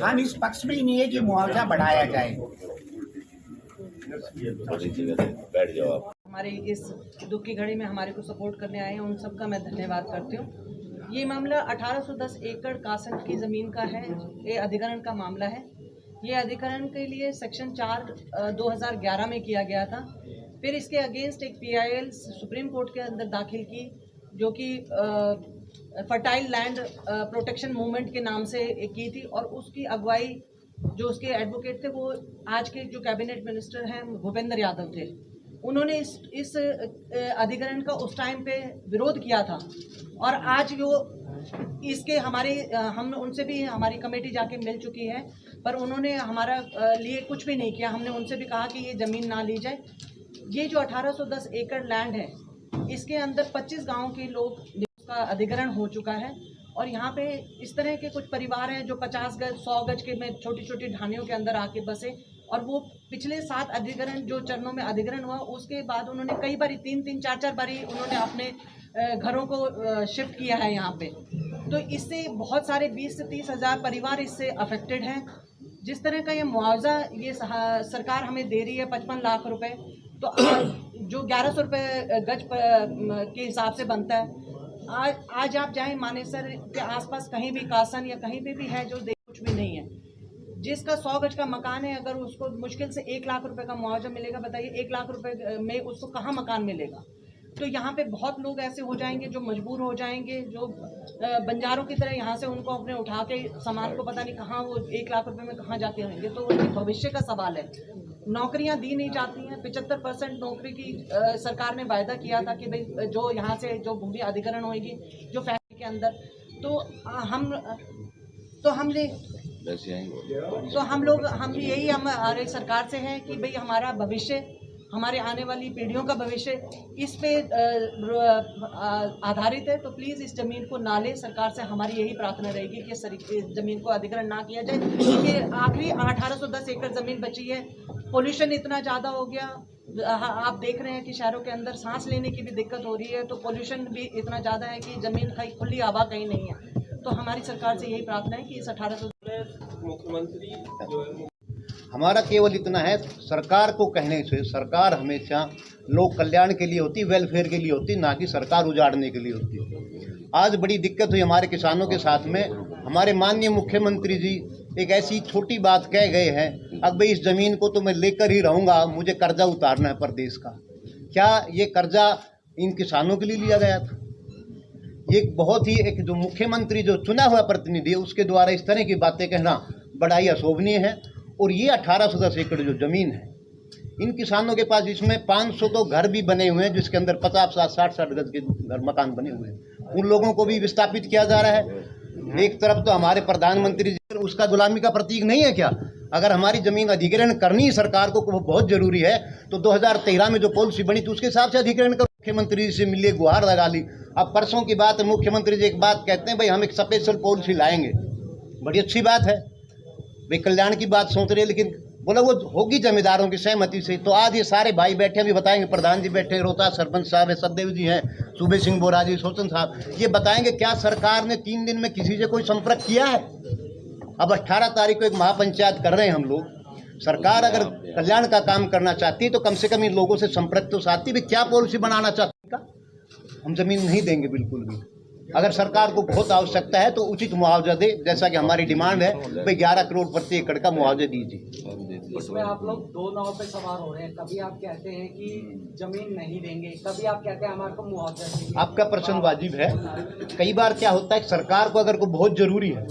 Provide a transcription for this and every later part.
हम इस पक्ष में ही नहीं है कि मुआवजा बढ़ाया जाए। बैठ जाओ आप। हमारी इस दुख की घड़ी में हमारे को सपोर्ट करने आए हैं, उन सबका मैं धन्यवाद करती हूँ। ये मामला 1810 एकड़ कासन की ज़मीन का है। ये अधिग्रहण का मामला है। ये अधिग्रहण के लिए सेक्शन 4 2011 में किया गया था। फिर इसके अगेंस्ट एक PIL सुप्रीम कोर्ट के अंदर दाखिल की, जो कि फर्टाइल लैंड प्रोटेक्शन मूवमेंट के नाम से की थी, और उसकी अगुवाई जो उसके एडवोकेट थे वो आज के जो कैबिनेट मिनिस्टर हैं भूपेंद्र यादव थे। उन्होंने इस अधिग्रहण का उस टाइम पे विरोध किया था, और आज वो इसके हम उनसे भी हमारी कमेटी जाके मिल चुकी है, पर उन्होंने हमारा लिए कुछ भी नहीं किया। हमने उनसे भी कहा कि ये ज़मीन ना ली जाए। ये जो 1810 एकड़ लैंड है, इसके अंदर 25 गाँव के लोग का अधिग्रहण हो चुका है, और यहाँ पे इस तरह के कुछ परिवार हैं जो 50 गज 100 गज के में छोटी छोटी ढानियों के अंदर आके बसे, और वो पिछले 7 अधिग्रहण जो चरणों में अधिग्रहण हुआ, उसके बाद उन्होंने कई बारी 3-3 4-4 बारी उन्होंने अपने घरों को शिफ्ट किया है यहाँ पे। तो इससे बहुत सारे 20 से 30 हज़ार परिवार इससे अफेक्टेड हैं। जिस तरह का ये मुआवजा ये सरकार हमें दे रही है 55 लाख रुपए, तो जो 1100 रुपये गज के हिसाब से बनता है। आज आप जाएं मानेसर के आसपास कहीं भी कासन या कहीं पे भी है जो कुछ भी नहीं है। जिसका 100 गज का मकान है, अगर उसको मुश्किल से 1 लाख रुपए का मुआवजा मिलेगा, बताइए 1 लाख रुपए में उसको कहाँ मकान मिलेगा। तो यहाँ पे बहुत लोग ऐसे हो जाएंगे जो मजबूर हो जाएंगे, जो बंजारों की तरह यहाँ से उनको अपने उठा के सामान को पता नहीं कहाँ वो 1 लाख रुपए में कहाँ जाके होंगे। तो उनके भविष्य का सवाल है। नौकरियां दी नहीं जाती हैं। 75% नौकरी की सरकार ने वायदा किया था कि भाई जो यहाँ से जो भूमि अधिग्रहण होगी जो फैक्ट्री के अंदर, हम यही हमारे सरकार से है कि भाई हमारा भविष्य, हमारे आने वाली पीढ़ियों का भविष्य इस पे आधारित है। तो प्लीज़ इस ज़मीन को ना ले। सरकार से हमारी यही प्रार्थना रहेगी कि इस ज़मीन को अधिग्रहण ना किया जाए, क्योंकि आखिरी 1810 एकड़ ज़मीन बची है। पोल्यूशन इतना ज़्यादा हो गया, आप देख रहे हैं कि शहरों के अंदर सांस लेने की भी दिक्कत हो रही है। तो पोल्यूशन भी इतना ज़्यादा है कि ज़मीन कहीं खुली हवा कहीं नहीं है। तो हमारी सरकार से यही प्रार्थना है कि इस 1810 मुख्यमंत्री हमारा केवल इतना है, सरकार को कहने से, सरकार हमेशा लोक कल्याण के लिए होती, वेलफेयर के लिए होती, ना कि सरकार उजाड़ने के लिए होती। आज बड़ी दिक्कत हुई हमारे किसानों के साथ में। हमारे माननीय मुख्यमंत्री जी एक ऐसी छोटी बात कह गए हैं, अब भाई इस ज़मीन को तो मैं लेकर ही रहूँगा, मुझे कर्जा उतारना है प्रदेश का। क्या ये कर्जा इन किसानों के लिए लिया गया था? ये बहुत ही एक जो मुख्यमंत्री जो चुना हुआ प्रतिनिधि है उसके द्वारा इस तरह की बातें कहना बड़ा ही अशोभनीय है। और ये 1810 एकड़ जो ज़मीन है इन किसानों के पास, इसमें 500 तो घर भी बने हुए हैं जिसके अंदर 50-60 गज के घर मकान बने हुए हैं। उन लोगों को भी विस्थापित किया जा रहा है। एक तरफ तो हमारे प्रधानमंत्री जी, उसका गुलामी का प्रतीक नहीं है क्या? अगर हमारी ज़मीन अधिग्रहण करनी सरकार को वो बहुत ज़रूरी है, तो 2013 में जो पॉलिसी बनी थी उसके हिसाब से अधिग्रहण कर। मुख्यमंत्री जी से मिलिए, गुहार लगा ली। अब परसों की बात है, मुख्यमंत्री जी एक बात कहते हैं, भाई हम एक स्पेशल पॉलिसी लाएंगे। बड़ी अच्छी बात है, वे कल्याण की बात सोच रहे हैं, लेकिन बोला वो होगी जमींदारों की सहमति से। तो आज ये सारे भाई बैठे अभी बताएंगे, प्रधान जी बैठे, रोहतास सरपंच साहब है, सतदेव जी हैं, सूबे सिंह बोरा जी, सोचन साहब, ये बताएंगे क्या सरकार ने 3 दिन में किसी से कोई संपर्क किया है? अब 18 तारीख को एक महापंचायत कर रहे हैं हम लोग। सरकार अगर कल्याण का काम करना चाहती है तो कम से कम इन लोगों से संपर्क तो साथी भी क्या पॉलिसी बनाना चाहती है। हम जमीन नहीं देंगे बिल्कुल भी। अगर सरकार को बहुत आवश्यकता है तो उचित मुआवजा दे, जैसा कि हमारी डिमांड है, भाई 11 करोड़ प्रति एकड़ का मुआवजा दीजिए। इसमें आप लोग 2 नाव पे सवार हो रहे हैं। कभी आप कहते हैं कि जमीन नहीं देंगे, कभी आप कहते हैं हमारे को मुआवजा देंगे। आपका प्रश्न वाजिब है। कई बार क्या होता है, सरकार को अगर को बहुत जरूरी है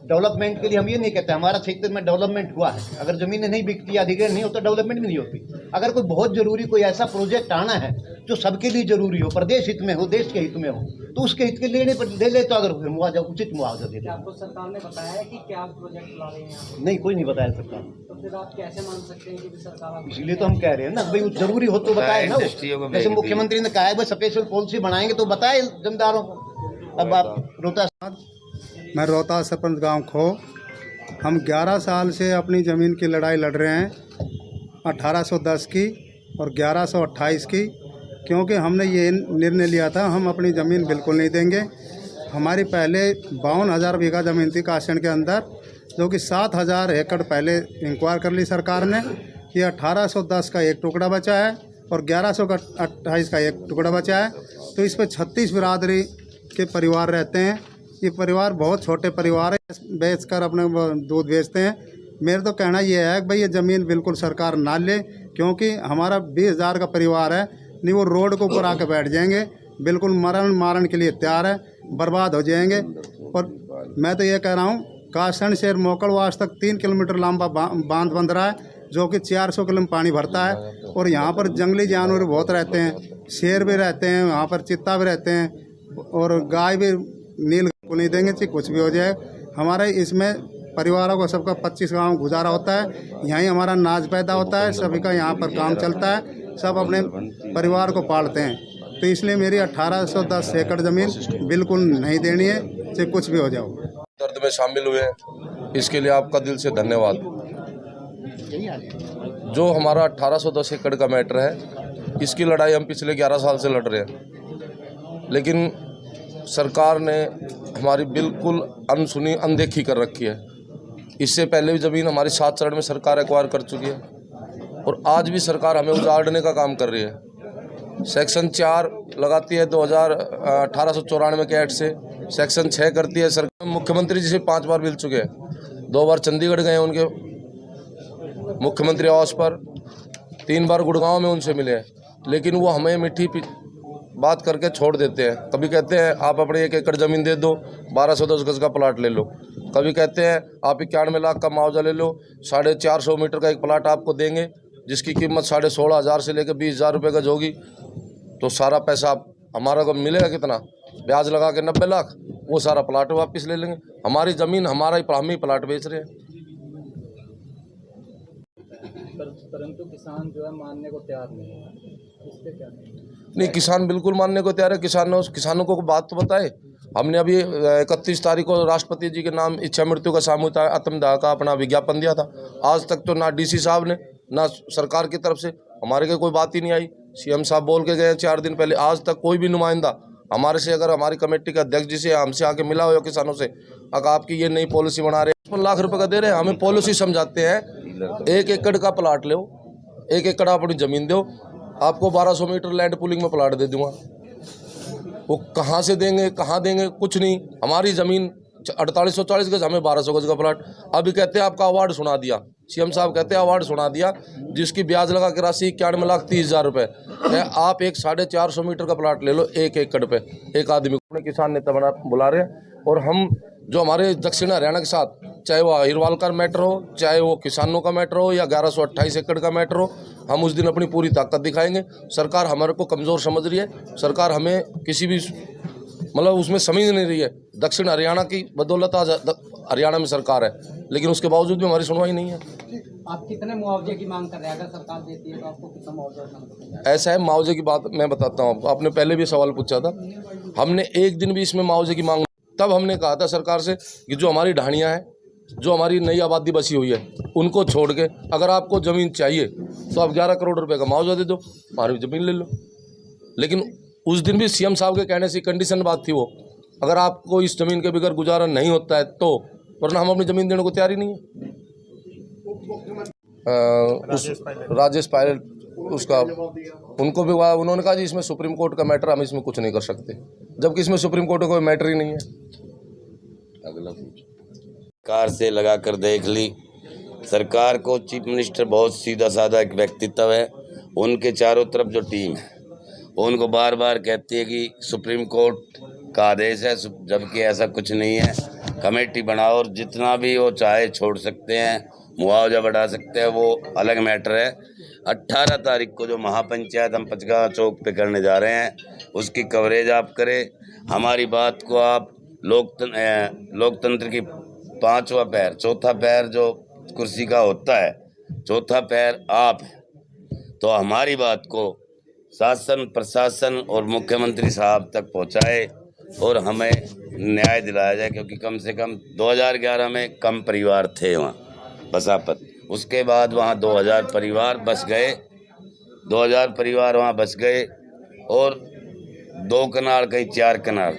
डेवलपमेंट के लिए, हम ये नहीं कहते हमारा क्षेत्र में डेवलपमेंट हुआ है, अगर जमीनें नहीं बिकती, अधिग्रहण नहीं होता, डेवलपमेंट भी नहीं होती। अगर कोई बहुत जरूरी कोई ऐसा प्रोजेक्ट आना है जो सबके लिए जरूरी हो, प्रदेश हित में हो, देश के हित में हो, तो उसके हित के लेने पर ले ले, तो अगर मुआवजा उचित मुआवजा दे दे। आपको सरकार ने बताया है कि क्या प्रोजेक्ट ला रहे हैं? नहीं, कोई नहीं बताया सरकार। तो फिर आप कैसे मान सकते हैं कि सरकार? इसलिए तो हम कह रहे हैं ना, भाई जरूरी हो तो बताए ना। जैसे मुख्यमंत्री ने कहा है भाई स्पेशल पॉलिसी बनाएंगे तो बताए जमींदारों को। अब आप रोहतास, मैं रोहतास सरपंच गाँव खो। हम 11 साल से अपनी ज़मीन की लड़ाई लड़ रहे हैं, 1810 की और 1128 की, क्योंकि हमने ये निर्णय लिया था हम अपनी ज़मीन बिल्कुल नहीं देंगे। हमारी पहले 52,000 बीघा ज़मीन थी कासन के अंदर, जो कि 7,000 एकड़ पहले इंक्वायर कर ली सरकार ने कि 1810 का एक टुकड़ा बचा है और 1128 का एक टुकड़ा बचा है। तो इस पर 36 बिरादरी के परिवार रहते हैं। ये परिवार बहुत छोटे परिवार है, बेचकर अपने दूध बेचते हैं। मेरा तो कहना ये है कि भाई ये ज़मीन बिल्कुल सरकार ना ले, क्योंकि हमारा 20,000 का परिवार है, नहीं वो रोड के ऊपर आके बैठ जाएंगे, बिल्कुल मारन के लिए तैयार है, बर्बाद हो जाएंगे। और मैं तो ये कह रहा हूँ, कासन से मोकड़वास तक 3 किलोमीटर लंबा बांध बन रहा है, जो कि 400 किलो में पानी भरता है। और यहाँ पर जंगली जानवर बहुत रहते हैं, शेर भी रहते हैं, वहाँ पर चित्ता भी रहते हैं, और गाय भी नील को नहीं देंगे कि कुछ भी हो जाए। हमारे इसमें परिवारों को सबका 25 गांव गुजारा होता है, यहीं हमारा नाज पैदा होता है, सभी का यहाँ पर काम चलता है, सब अपने परिवार को पालते हैं। तो इसलिए मेरी 1810 एकड़ ज़मीन बिल्कुल नहीं देनी है, चाहे कुछ भी हो जाओ। दर्द में शामिल हुए हैं, इसके लिए आपका दिल से धन्यवाद। जो हमारा 1810 एकड़ का मैटर है, इसकी लड़ाई हम पिछले 11 साल से लड़ रहे हैं, लेकिन सरकार ने हमारी बिल्कुल अनसुनी अनदेखी कर रखी है। इससे पहले भी ज़मीन हमारी 7 चरण में सरकार एक्वायर कर चुकी है, और आज भी सरकार हमें उजाड़ने का काम कर रही है। सेक्शन 4 लगाती है 1894 के एक्ट से, सेक्शन 6 करती है सरकार। मुख्यमंत्री जी से 5 बार मिल चुके हैं, 2 बार चंडीगढ़ गए उनके मुख्यमंत्री आवास पर, 3 बार गुड़गांव में उनसे मिले हैं, लेकिन वो हमें मीठी बात करके छोड़ देते हैं। कभी कहते हैं आप अपने 1 एकड़ ज़मीन दे दो, 1210 गज का प्लाट ले लो। कभी कहते हैं आप 91 लाख का मुआवजा ले लो, 450 मीटर का एक प्लाट आपको देंगे, जिसकी कीमत 16,500 से लेकर 20,000 रुपये गज होगी। तो सारा पैसा हमारा को मिलेगा कितना, ब्याज लगा के 90 लाख, वो सारा प्लाट वापस ले लेंगे। हमारी ज़मीन हम ही प्लाट बेच रहे हैं। परंतु किसान जो है मानने को तैयार नहीं है, इस पे क्या नहीं, किसान बिल्कुल मानने को तैयार है। किसानों को बात तो बताए। हमने अभी 31 तारीख को राष्ट्रपति जी के नाम इच्छा मृत्यु का सामूहिक आत्मदाह का अपना विज्ञापन दिया था। आज तक तो ना डीसी साहब ने, ना सरकार की तरफ से हमारे के कोई बात ही नहीं आई। सीएम साहब बोल के गए 4 दिन पहले, आज तक कोई भी नुमाइंदा हमारे से, अगर हमारी कमेटी का अध्यक्ष जी से हमसे आके मिला हो या किसानों से, अगर आपकी ये नई पॉलिसी बना रहे हैं 55 लाख रुपए का दे रहे हैं, हमें पॉलिसी समझाते हैं 1 एकड़ का प्लाट लो, 1 एकड़ अपनी ज़मीन दो, आपको 1200 मीटर लैंड पुलिंग में प्लाट दे दूंगा। वो कहाँ से देंगे, कहाँ देंगे, कुछ नहीं। हमारी ज़मीन 4840 गज, हमें 1200 गज का प्लाट। अभी कहते हैं आपका अवार्ड सुना दिया, सीएम साहब कहते हैं अवार्ड सुना दिया, जिसकी ब्याज लगा के राशि 91,30,000 रुपये है। आप एक 450 मीटर का प्लाट ले लो 1 एकड़ पे, एक आदमी को। अपने किसान नेता बना बुला रहे हैं, और हम जो हमारे दक्षिण हरियाणा के साथ, चाहे वो अहिरवाल का मैटर हो, चाहे वो किसानों का मैटर हो, या 1128 एकड़ का मैटर हो, हम उस दिन अपनी पूरी ताकत दिखाएंगे। सरकार हमारे को कमज़ोर समझ रही है, सरकार हमें किसी भी मतलब उसमें समझ नहीं रही है। दक्षिण हरियाणा की बदौलत आज हरियाणा में सरकार है, लेकिन उसके बावजूद भी हमारी सुनवाई नहीं है। आप कितने मुआवजे की मांग कर रहे हैं? अगर सरकार देती है तो आपको कितना मुआवजा? ऐसा है, मुआवजे की बात मैं बताता हूँ आपको। आपने पहले भी सवाल पूछा था, हमने एक दिन भी इसमें मुआवजे की मांग, तब हमने कहा था सरकार से कि जो हमारी ढाणियाँ हैं, जो हमारी नई आबादी बसी हुई है, उनको छोड़ के अगर आपको ज़मीन चाहिए तो आप 11 करोड़ रुपए का मुआवजा दे दो, हमारी ज़मीन ले लो। लेकिन उस दिन भी सीएम साहब के कहने से कंडीशन बात थी वो, अगर आपको इस ज़मीन के बगैर गुजारा नहीं होता है तो, वरना हम अपनी ज़मीन देने को तैयार ही नहीं है। राजेश पायलट उसका, उनको भी उन्होंने कहा जी इसमें सुप्रीम कोर्ट का मैटर, हम इसमें कुछ नहीं कर सकते, जबकि इसमें सुप्रीम कोर्ट का कोई मैटर ही नहीं है। अगला कार से लगा कर देख ली। सरकार को चीफ मिनिस्टर बहुत सीधा साधा एक व्यक्तित्व है, उनके चारों तरफ जो टीम है उनको बार बार कहती है कि सुप्रीम कोर्ट का आदेश है, जबकि ऐसा कुछ नहीं है। कमेटी बनाओ और जितना भी वो चाहे छोड़ सकते हैं, मुआवजा बढ़ा सकते हैं, वो अलग मैटर है। 18 तारीख को जो महापंचायत हम पंचगांव चौक पे करने जा रहे हैं, उसकी कवरेज आप करें। हमारी बात को आप लोकतंत्र की 5वां पैर, चौथा पैर जो कुर्सी का होता है, चौथा पैर आप, तो हमारी बात को शासन, प्रशासन और मुख्यमंत्री साहब तक पहुंचाए और हमें न्याय दिलाया जाए, क्योंकि कम से कम 2011 में कम परिवार थे वहाँ बसापत, उसके बाद वहाँ 2000 परिवार बस गए, 2000 परिवार वहाँ बस गए, और 2 कनाल कहीं 4 कनाल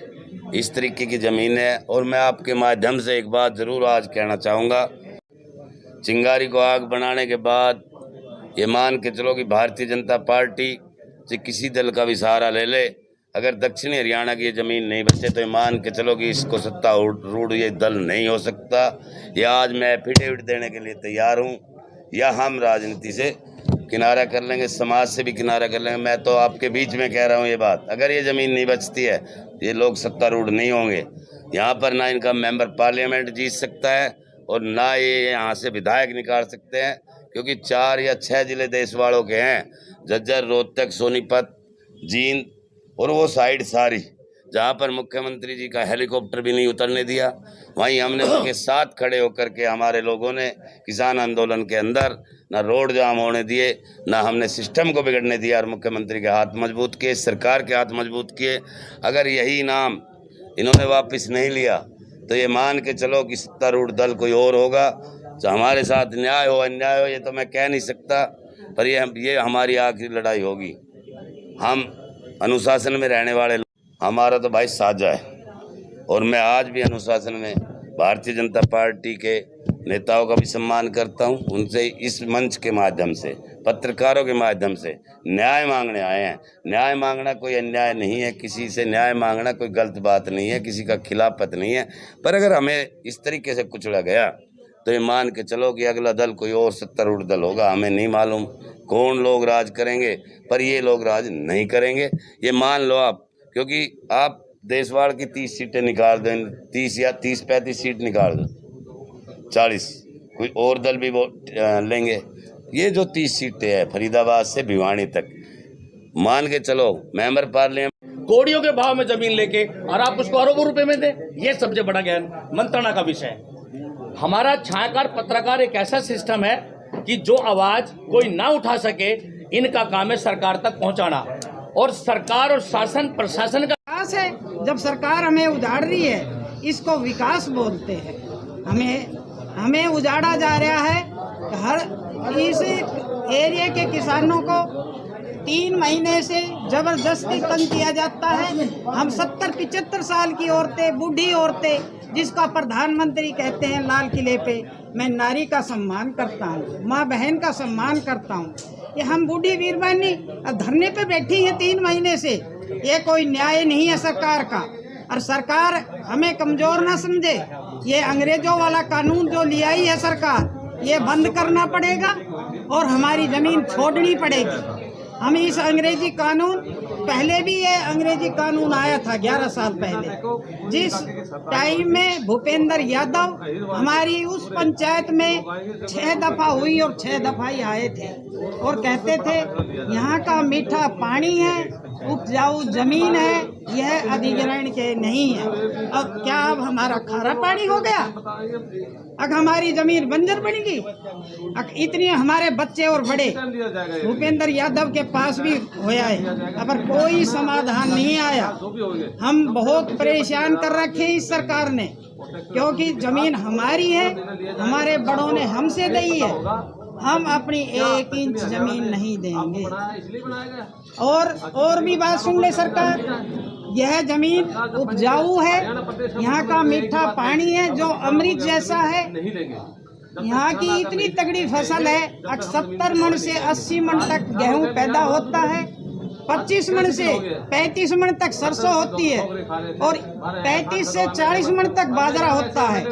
इस तरीके की ज़मीन है। और मैं आपके माध्यम से एक बात ज़रूर आज कहना चाहूँगा, चिंगारी को आग बनाने के बाद ये मान के चलो कि भारतीय जनता पार्टी से किसी दल का भी सहारा ले ले, अगर दक्षिणी हरियाणा की ये ज़मीन नहीं बचे तो ये मान के चलो कि इसको सत्तारूढ़ ये दल नहीं हो सकता। या आज मैं एफिडेविट देने के लिए तैयार हूँ, या हम राजनीति से किनारा कर लेंगे, समाज से भी किनारा कर लेंगे। मैं तो आपके बीच में कह रहा हूँ ये बात, अगर ये ज़मीन नहीं बचती है ये लोग सत्तारूढ़ नहीं होंगे। यहाँ पर ना इनका मेंबर पार्लियामेंट जीत सकता है और ना ये यहाँ से विधायक निकाल सकते हैं, क्योंकि 4 या 6 जिले देश वालों के हैं, झज्जर, रोहतक, सोनीपत, जींद और वो साइड सारी, जहाँ पर मुख्यमंत्री जी का हेलीकॉप्टर भी नहीं उतरने दिया। वहीं हमने उनके साथ खड़े होकर के हमारे लोगों ने किसान आंदोलन के अंदर ना रोड जाम होने दिए, ना हमने सिस्टम को बिगड़ने दिया और मुख्यमंत्री के हाथ मजबूत किए, सरकार के हाथ मजबूत किए। अगर यही नाम इन्होंने वापस नहीं लिया तो ये मान के चलो कि सत्तारूढ़ दल कोई और होगा। तो हमारे साथ न्याय हो अन्याय हो ये तो मैं कह नहीं सकता, पर ये हमारी आखिरी लड़ाई होगी। हम अनुशासन में रहने वाले, हमारा तो भाई साझा है और मैं आज भी अनुशासन में भारतीय जनता पार्टी के नेताओं का भी सम्मान करता हूं। उनसे इस मंच के माध्यम से, पत्रकारों के माध्यम से न्याय मांगने आए हैं। न्याय मांगना कोई अन्याय नहीं है, किसी से न्याय मांगना कोई गलत बात नहीं है, किसी का खिलाफत नहीं है। पर अगर हमें इस तरीके से कुचला गया तो ये मान के चलो कि अगला दल कोई और सत्तारूढ़ दल होगा। हमें नहीं मालूम कौन लोग राज करेंगे, पर ये लोग राज नहीं करेंगे, ये मान लो आप। क्योंकि आप देशवाड़ की 30 सीटें निकाल दें, 30 या 30-35 सीट निकाल दो, 40 कोई और दल भी वोट लेंगे। ये जो 30 सीटें हैं फरीदाबाद से भिवानी तक, मान के चलो मेंबर पार्लियामेंट कौड़ियों के भाव में जमीन लेके और आप उसको अरबों रुपए में दें, ये सबसे बड़ा ज्ञान मंत्रणा का विषय है। हमारा छायाकार पत्रकार एक ऐसा सिस्टम है कि जो आवाज कोई ना उठा सके, इनका काम है सरकार तक पहुंचाना। और सरकार और शासन प्रशासन का विकास है। जब सरकार हमें उजाड़ रही है, इसको विकास बोलते हैं। हमें उजाड़ा जा रहा है। हर इस एरिया के किसानों को 3 महीने से जबरदस्ती तंग किया जाता है। हम 70-75 साल की औरतें, बूढ़ी औरतें, जिसका प्रधानमंत्री कहते हैं लाल किले पे, मैं नारी का सम्मान करता हूँ, माँ बहन का सम्मान करता हूँ। ये हम बूढ़ी वीरवानी अब धरने पे बैठी है 3 महीने से, ये कोई न्याय नहीं है सरकार का। और सरकार हमें कमजोर ना समझे। ये अंग्रेजों वाला कानून जो लिया ही है सरकार, ये बंद करना पड़ेगा और हमारी जमीन छोड़नी पड़ेगी। हम इस अंग्रेजी कानून, पहले भी ये अंग्रेजी कानून आया था 11 साल पहले, जिस टाइम में भूपेंद्र यादव हमारी उस पंचायत में 6 दफा हुई और 6 दफा ही आए थे और कहते थे यहाँ का मीठा पानी है, उपजाऊ जमीन है, यह अधिग्रहण के नहीं है। अब क्या अब हमारा खारा पानी हो गया? अब हमारी जमीन बंजर बनेगी? अब इतनी हमारे बच्चे और बड़े भूपेंद्र यादव के पास भी होया है, अगर कोई समाधान नहीं आया। हम बहुत परेशान कर रखे इस सरकार ने, क्योंकि जमीन हमारी है, हमारे बड़ों ने हमसे दी है। हम अपनी 1 इंच जमीन नहीं देंगे। और भी बात सुन ले सरकार, यह जमीन उपजाऊ है, यहाँ का मीठा पानी है जो अमृत जैसा है। यहाँ की इतनी तगड़ी फसल है, 70 मन से 80 मन तक गेहूं पैदा होता है, 25 मन से 35 मन तक सरसों होती है और 35 से 40 मन तक बाजरा होता है।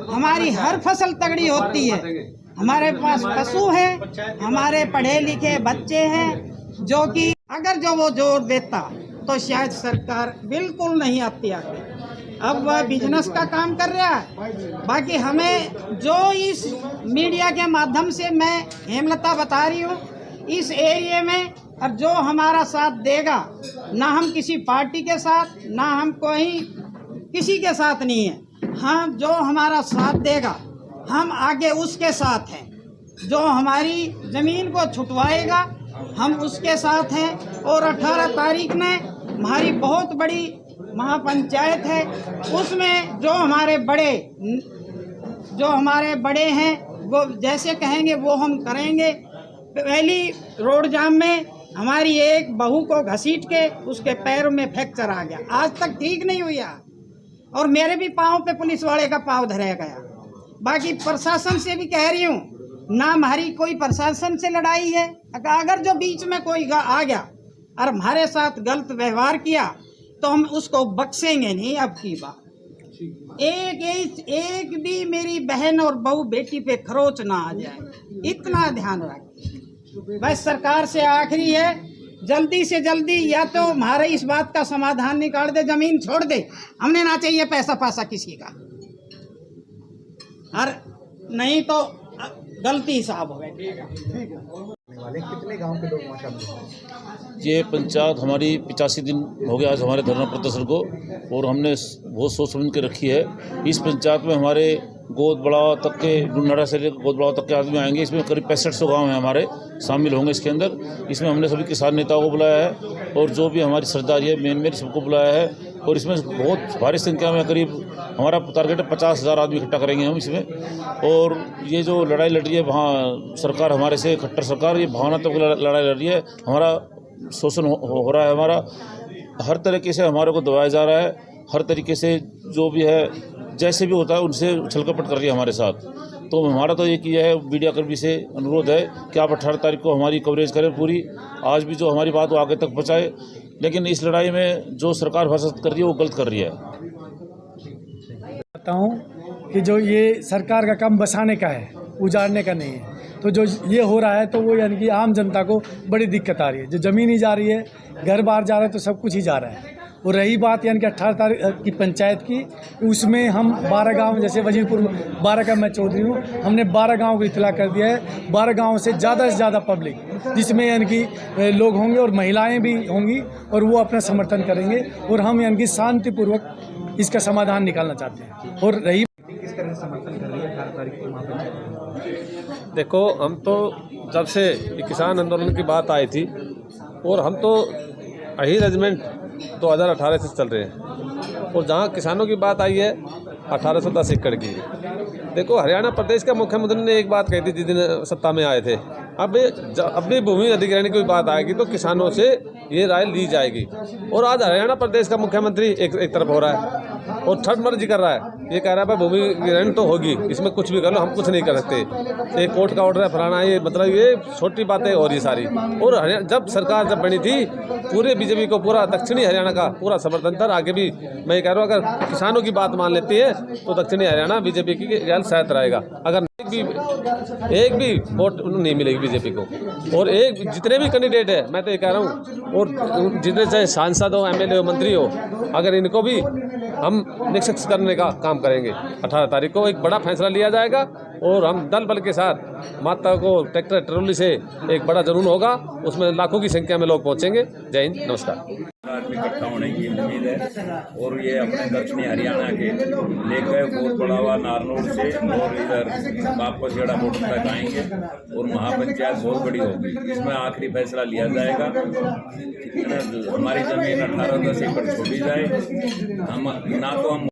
हमारी हर फसल तगड़ी होती है। हमारे पास पशु हैं, हमारे पढ़े लिखे बच्चे हैं, जो कि अगर जो वो जोर देता तो शायद सरकार बिल्कुल नहीं आती आगे। अब वह बिजनेस का काम कर रहा है। बाकी हमें जो इस मीडिया के माध्यम से मैं हेमलता बता रही हूँ, इस एरिया में और जो हमारा साथ देगा, ना हम किसी पार्टी के साथ, ना हम कोई किसी के साथ नहीं है। हाँ, जो हमारा साथ देगा हम आगे उसके साथ हैं। जो हमारी ज़मीन को छुटवाएगा हम उसके साथ हैं। और 18 तारीख ने हमारी बहुत बड़ी महापंचायत है, उसमें जो हमारे बड़े हैं वो जैसे कहेंगे वो हम करेंगे। पहली रोड जाम में हमारी एक बहू को घसीट के उसके पैरों में फ्रैक्चर आ गया, आज तक ठीक नहीं हुआ। और मेरे भी पाँव पे पुलिस वाले का पाँव धराया गया। बाकी प्रशासन से भी कह रही हूँ, ना हमारी कोई प्रशासन से लड़ाई है, अगर जो बीच में कोई आ गया और हमारे साथ गलत व्यवहार किया तो हम उसको बख्शेंगे नहीं। अब की बात एक भी मेरी बहन और बहू बेटी पे खरोच ना आ जाए, इतना ध्यान रखें। बस सरकार से आखिरी है, जल्दी से जल्दी या तो हमारे इस बात का समाधान निकाल दे, जमीन छोड़ दे, हमने ना चाहिए पैसा किसी का, और नहीं तो गलती हिसाब हो गया। कितने गांव के लोग वहाँ शामिल हैं? ये पंचायत हमारी 85 दिन हो गया आज हमारे धरना प्रदर्शन को, और हमने बहुत सोच समझ के रखी है। इस पंचायत में हमारे गोद बड़ावा तक के, डुन्नाड़ा से लेकर गोद बड़ावा तक के आदमी आएंगे। इसमें करीब 6500 गांव हैं हमारे शामिल होंगे इसके अंदर। इसमें हमने सभी किसान नेताओं को बुलाया है और जो भी हमारी सरदारी है मेन सबको बुलाया है, और इसमें बहुत भारी संख्या में करीब हमारा टारगेट है 50,000 आदमी इकट्ठा करेंगे हम इसमें। और ये जो लड़ाई लड़ रही है वहाँ सरकार हमारे से, खट्टर सरकार, ये भावनात्मक लड़ाई लड़ रही है। हमारा शोषण हो रहा है, हमारा हर तरीके से हमारे को दबाया जा रहा है, हर तरीके से जो भी है जैसे भी होता है उनसे छलकपट कर रही है हमारे साथ। तो हमारा तो एक ये है, मीडिया कर्मी से अनुरोध है कि आप 18 तारीख को हमारी कवरेज करें पूरी। आज भी जो हमारी बात वो आगे तक पहुँचाए, लेकिन इस लड़ाई में जो सरकार फैसला कर रही है वो गलत कर रही है। कहता हूँ कि जो ये सरकार का काम बसाने का है, उजाड़ने का नहीं है। तो जो ये हो रहा है तो वो यानी कि आम जनता को बड़ी दिक्कत आ रही है। जो ज़मीन ही जा रही है, घर बार जा रहा है, तो सब कुछ ही जा रहा है। और रही बात यानी कि 18 तारीख की पंचायत की, उसमें हम 12 गांव, जैसे वजीरपुर 12 का मैं चौधरी हूँ, हमने 12 गांव को इतला कर दिया है। 12 गांव से ज़्यादा पब्लिक, जिसमें यानी कि लोग होंगे और महिलाएं भी होंगी, और वो अपना समर्थन करेंगे, और हम यानी कि शांतिपूर्वक इसका समाधान निकालना चाहते हैं। और रही किस तरह से समर्थन कर रही है 18 तारीख को वहाँ? देखो, हम तो जब से किसान आंदोलन की बात आई थी, और हम तो यही रेजिमेंट 2018 से चल रहे हैं, और जहाँ किसानों की बात आई है 1810 एकड़ की। देखो, हरियाणा प्रदेश का मुख्यमंत्री ने एक बात कही थी जिस दिन सत्ता में आए थे, अब भी भूमि अधिग्रहण की बात आएगी तो किसानों से ये राय ली जाएगी। और आज हरियाणा प्रदेश का मुख्यमंत्री एक तरफ हो रहा है और थर्ड मर्जी कर रहा है, ये कह रहा है भूमि अधिग्रहण तो होगी, इसमें कुछ भी कर लो, हम कुछ नहीं कर सकते, एक कोर्ट का ऑर्डर है, फलाना, ये मतलब ये छोटी बातें हो रही सारी। और जब सरकार बनी थी, पूरे बीजेपी को, पूरा दक्षिणी हरियाणा का पूरा समर्थन था। आगे भी मैं कह रहा हूँ, अगर किसानों की बात मान लेती है तो दक्षिणी हरियाणा बीजेपी की शायद रहेगा। अगर एक भी वोट नहीं मिलेगी बीजेपी को। और जितने भी कैंडिडेट है, मैं तो ये कह रहा हूँ, और जितने चाहे सांसद हो, एमएलए हो, मंत्री हो, अगर इनको भी हम निष्पक्ष करने का काम करेंगे। 18 तारीख को एक बड़ा फैसला लिया जाएगा, और हम दल बल के साथ माता को ट्रैक्टर ट्रॉली से एक बड़ा जुनून होगा, उसमें लाखों की संख्या में लोग पहुंचेंगे। जय हिंद, नमस्कार। आदमी इकट्ठा होने की उम्मीद है, और ये अपने दक्षिणी हरियाणा के लेकर बहुत बढ़ावा नारनौल से और इधर बापसगढ़ा बॉर्डर तक आएंगे, और महापंचायत बहुत बड़ी होगी। इसमें आखिरी फैसला लिया जाएगा। हमारी जमीन 18-10 एकड़ छोड़ी जाए, हम ना तो हम